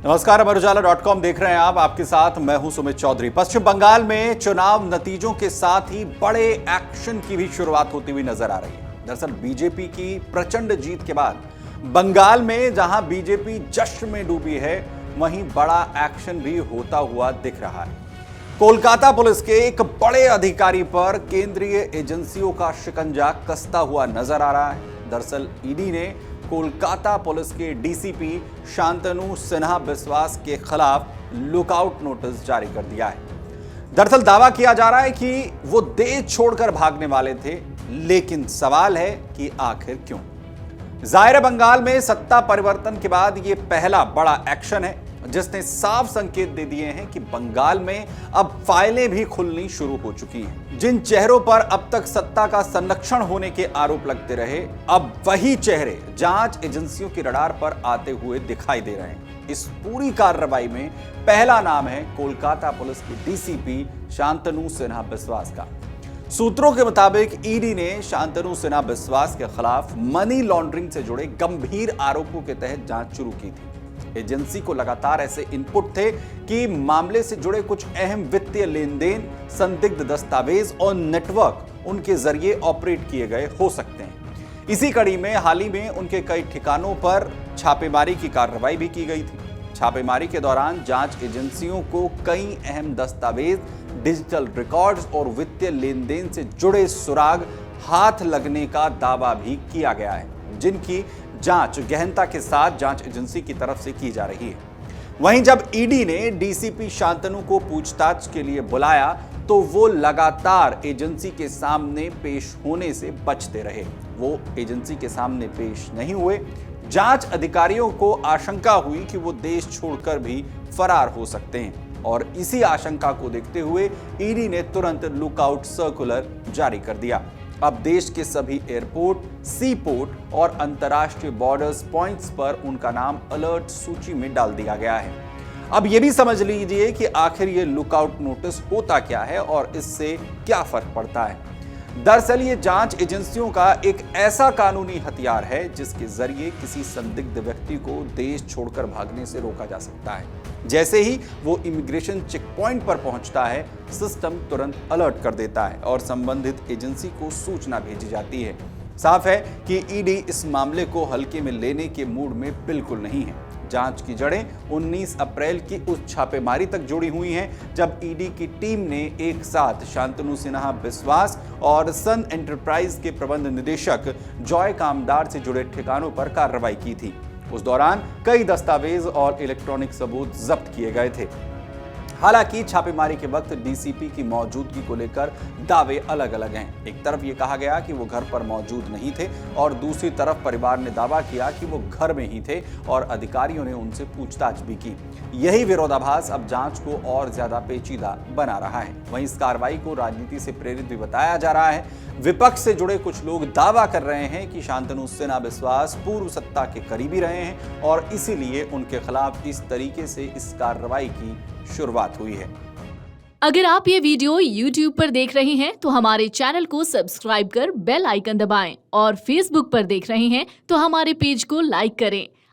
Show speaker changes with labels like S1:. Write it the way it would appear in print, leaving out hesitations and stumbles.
S1: नमस्कार, अमर उजाला.com देख रहे हैं आप। आपके साथ मैं हूं सुमित चौधरी। पश्चिम बंगाल में चुनाव नतीजों के साथ ही बड़े एक्शन की भी शुरुआत होती हुई नजर आ रही है। दरअसल बीजेपी की प्रचंड जीत के बाद बंगाल में जहां बीजेपी जश्न में डूबी है, वहीं बड़ा एक्शन भी होता हुआ दिख रहा है। कोलकाता पुलिस के एक बड़े अधिकारी पर केंद्रीय एजेंसियों का शिकंजा कसता हुआ नजर आ रहा है। दरअसल ईडी ने कोलकाता पुलिस के डीसीपी शांतनु सिन्हा बिस्वास के खिलाफ लुकआउट नोटिस जारी कर दिया है। दरअसल दावा किया जा रहा है कि वो देश छोड़कर भागने वाले थे, लेकिन सवाल है कि आखिर क्यों। जाहिर है, बंगाल में सत्ता परिवर्तन के बाद ये पहला बड़ा एक्शन है जिसने साफ संकेत दे दिए हैं कि बंगाल में अब फाइलें भी खुलनी शुरू हो चुकी हैं। जिन चेहरों पर अब तक सत्ता का संरक्षण होने के आरोप लगते रहे, अब वही चेहरे जांच एजेंसियों के रडार पर आते हुए दिखाई दे रहे हैं। इस पूरी कार्रवाई में पहला नाम है कोलकाता पुलिस के डीसीपी शांतनु सिन्हा बिस्वास का। सूत्रों के मुताबिक ईडी ने शांतनु सिन्हा बिस्वास के खिलाफ मनी लॉन्ड्रिंग से जुड़े गंभीर आरोपों के तहत जांच शुरू की थी। एजेंसी को लगातार ऐसे इनपुट थे कि मामले से जुड़े कुछ अहम वित्तीय लेन देन, संदिग्ध दस्तावेज और नेटवर्क उनके जरिए ऑपरेट किए गए हो सकते हैं। इसी कड़ी में हाल ही में उनके कई ठिकानों पर छापेमारी की कार्रवाई भी की गई थी। छापेमारी के दौरान जांच एजेंसियों को कई अहम दस्तावेज, डिजिटल रिकॉर्ड्स और वित्तीय लेन देन से जुड़े सुराग हाथ लगने का दावा भी किया गया है, जिनकी जांच गहनता के साथ जांच एजेंसी की तरफ से की जा रही है। वहीं जब ईडी ने डीसीपी शांतनु को पूछताछ के लिए बुलाया तो वो लगातार एजेंसी के सामने पेश होने से बचते रहे। वो एजेंसी के सामने पेश नहीं हुए। जांच अधिकारियों को आशंका हुई कि वो देश छोड़कर भी फरार हो सकते हैं और इसी आशंका को देखते हुए ईडी ने तुरंत लुकआउट सर्कुलर जारी कर दिया। अब देश के सभी एयरपोर्ट, सी पोर्ट और अंतर्राष्ट्रीय बॉर्डर्स पॉइंट्स पर उनका नाम अलर्ट सूची में डाल दिया गया है। अब यह भी समझ लीजिए कि आखिर ये लुकआउट नोटिस होता क्या है और इससे क्या फर्क पड़ता है। दरअसल ये जांच एजेंसियों का एक ऐसा कानूनी हथियार है जिसके जरिए किसी संदिग्ध व्यक्ति को देश छोड़कर भागने से रोका जा सकता है। जैसे ही वो इमिग्रेशन चेक पॉइंट पर पहुंचता है, सिस्टम तुरंत अलर्ट कर देता है और संबंधित एजेंसी को सूचना भेजी जाती है। साफ है कि ईडी इस मामले को हल्के में लेने के मूड में बिल्कुल नहीं है। जांच की जड़ें 19 अप्रैल की उस छापेमारी तक जुड़ी हुई हैं जब ईडी की टीम ने एक साथ शांतनु सिन्हा बिस्वास और सन एंटरप्राइज के प्रबंध निदेशक जॉय कामदार से जुड़े ठिकानों पर कार्रवाई की थी। उस दौरान कई दस्तावेज और इलेक्ट्रॉनिक सबूत जब्त किए गए थे। हालांकि छापेमारी के वक्त डीसीपी की मौजूदगी को लेकर दावे अलग अलग हैं। एक तरफ ये कहा गया कि वो घर पर मौजूद नहीं थे और दूसरी तरफ परिवार ने दावा किया कि वो घर में ही थे और अधिकारियों ने उनसे पूछताछ भी की। यही विरोधाभास अब जांच को और ज्यादा पेचीदा बना रहा है। वहीं इस कार्रवाई को राजनीति से प्रेरित भी बताया जा रहा है। विपक्ष से जुड़े कुछ लोग दावा कर रहे हैं कि शांतनु सिन्हा बिस्वास पूर्व सत्ता के करीबी रहे हैं और इसीलिए उनके खिलाफ इस तरीके से इस कार्रवाई की शुरुआत हुई है।
S2: अगर आप ये वीडियो YouTube पर देख रहे हैं तो हमारे चैनल को सब्सक्राइब कर बेल आइकन दबाएं और Facebook पर देख रहे हैं तो हमारे पेज को लाइक करें।